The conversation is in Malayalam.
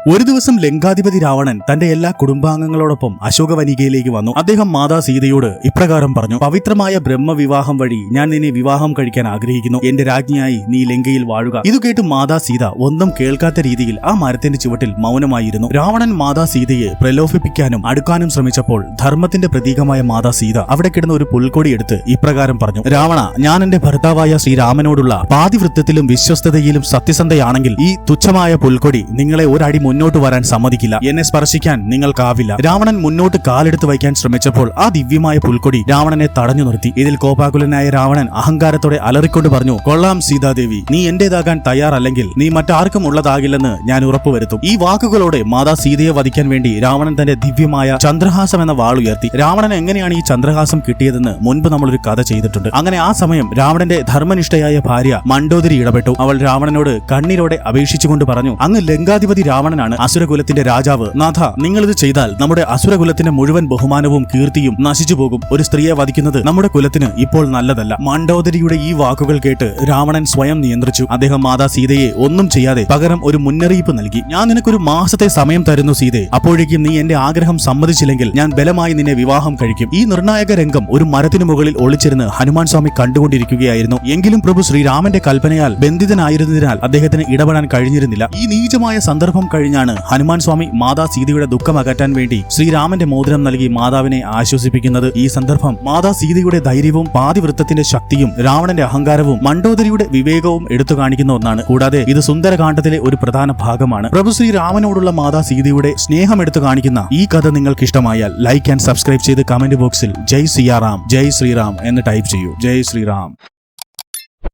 ഒരു ദിവസം ലങ്കാധിപതി രാവണൻ തന്റെ എല്ലാ കുടുംബാംഗങ്ങളോടൊപ്പം അശോകവനികയിലേക്ക് വന്നു. അദ്ദേഹം മാതാ സീതയോട് ഇപ്രകാരം പറഞ്ഞു: പവിത്രമായ ബ്രഹ്മവിവാഹം വഴി ഞാൻ നിന്നെ വിവാഹം കഴിക്കാൻ ആഗ്രഹിക്കുന്നു. എന്റെ രാജ്ഞിയായി നീ ലങ്കയിൽ വാഴുക. ഇത് കേട്ട് മാതാ സീത ഒന്നും കേൾക്കാത്ത രീതിയിൽ ആ മരത്തിന്റെ ചുവട്ടിൽ മൗനമായിരുന്നു. രാവണൻ മാതാ സീതയെ പ്രലോഭിപ്പിക്കാനും അടുക്കാനും ശ്രമിച്ചപ്പോൾ ധർമ്മത്തിന്റെ പ്രതീകമായ മാതാ സീത അവിടെ കിടന്ന ഒരു പുൽക്കൊടി എടുത്ത് ഇപ്രകാരം പറഞ്ഞു: രാവണ, ഞാൻ എന്റെ ഭർത്താവായ ശ്രീരാമനോടുള്ള പാതിവൃത്തത്തിലും വിശ്വസ്തതയിലും സത്യസന്ധയാണെങ്കിൽ ഈ തുച്ഛമായ പുൽക്കൊടി നിങ്ങളെ ഒരടി മുന്നോട്ട് വരാൻ സമ്മതിക്കില്ല. എന്നെ സ്പർശിക്കാൻ നിങ്ങൾക്കാവില്ല. രാവണൻ മുന്നോട്ട് കാലെടുത്ത് വയ്ക്കാൻ ശ്രമിച്ചപ്പോൾ ആ ദിവ്യമായ പുൽക്കൊടി രാവണനെ തടഞ്ഞു നിർത്തി. ഇതിൽ കോപാകുലനായ രാവണൻ അഹങ്കാരത്തോടെ അലറിക്കൊണ്ട് പറഞ്ഞു: കൊള്ളാം സീതാദേവി, നീ എന്റേതാകാൻ തയ്യാറല്ലെങ്കിൽ നീ മറ്റാർക്കും ഉള്ളതാകില്ലെന്ന് ഞാൻ ഉറപ്പുവരുത്തും. ഈ വാക്കുകളോടെ മാതാ സീതയെ വധിക്കാൻ വേണ്ടി രാവണൻ തന്റെ ദിവ്യമായ ചന്ദ്രഹാസം എന്ന വാൾ ഉയർത്തി. രാവണൻ എങ്ങനെയാണ് ഈ ചന്ദ്രഹാസം കിട്ടിയതെന്ന് മുൻപ് നമ്മളൊരു കഥ ചെയ്തിട്ടുണ്ട്. അങ്ങനെ ആ സമയം രാവണന്റെ ധർമ്മനിഷ്ഠയായ ഭാര്യ മണ്ഡോദരി ഇടപെട്ടു. അവൾ രാവണനോട് കണ്ണീരോടെ അപേക്ഷിച്ചുകൊണ്ട് പറഞ്ഞു: അങ്ങ് ലങ്കാധിപതി രാവണനാണ്, അസുരകുലത്തിന്റെ രാജാവ്. നാഥ, നിങ്ങളിത് ചെയ്താൽ നമ്മുടെ അസുരകുലത്തിന്റെ മുഴുവൻ ബഹുമാനവും കീർത്തിയും നശിച്ചു പോകും. ഒരു സ്ത്രീയെ വധിക്കുന്നത് നമ്മുടെ കുലത്തിന് ഇപ്പോൾ നല്ലതല്ല. മണ്ഡോദരിയുടെ ഈ വാക്കുകൾ കേട്ട് രാവണൻ സ്വയം നിയന്ത്രിച്ചു. അദ്ദേഹം മാതാ സീതയെ ഒന്നും ചെയ്യാതെ പകരം ഒരു മുന്നറിയിപ്പ് നൽകി: ഞാൻ നിനക്കൊരു മാസത്തെ സമയം തരുന്നു സീതേ. അപ്പോഴേക്കും നീ എന്റെ ആഗ്രഹം സമ്മതിച്ചില്ലെങ്കിൽ ഞാൻ ബലമായി നിന്നെ വിവാഹം കഴിക്കും. ഈ നിർണായക രംഗം ഒരു മരത്തിനു മുകളിൽ ഒളിച്ചിരുന്ന് ഹനുമാൻ സ്വാമി കണ്ടുകൊണ്ടിരിക്കുകയായിരുന്നു. എങ്കിലും പ്രഭു ശ്രീരാമന്റെ കൽപ്പനയാൽ ബന്ധിതനായിരുന്നതിനാൽ അദ്ദേഹത്തിന് ഇടപെടാൻ കഴിഞ്ഞിരുന്നില്ല. ഈ നീചമായ സന്ദർഭം കഴിഞ്ഞാണ് ഹനുമാൻ സ്വാമി മാതാ സീതയുടെ ദുഃഖം അകറ്റാൻ വേണ്ടി ശ്രീരാമന്റെ മോതിരം നൽകി മാതാവിനെ ആശ്വസിപ്പിക്കുന്നത്. ഈ സന്ദർഭം മാതാ സീതയുടെ ധൈര്യവും പാതിവൃത്തത്തിന്റെ ശക്തിയും രാവണന്റെ അഹങ്കാരവും മണ്ഡോദരിയുടെ വിവേകവും എടുത്തു കാണിക്കുന്ന ഒന്നാണ്. കൂടാതെ ഇത് സുന്ദരകാന്ഡത്തിലെ ഒരു പ്രധാന ഭാഗമാണ്. പ്രഭു ശ്രീരാമനോടുള്ള മാതാ സീതയുടെ സ്നേഹം എടുത്തു കാണിക്കുന്ന ഈ കഥ നിങ്ങൾക്ക് ഇഷ്ടമായാൽ ലൈക്ക് ആൻഡ് സബ്സ്ക്രൈബ് ചെയ്ത് കമന്റ് ബോക്സിൽ ജയ് സിയാറാം, ജയ് ശ്രീറാം എന്ന് ടൈപ്പ് ചെയ്യൂ. ജയ് ശ്രീറാം.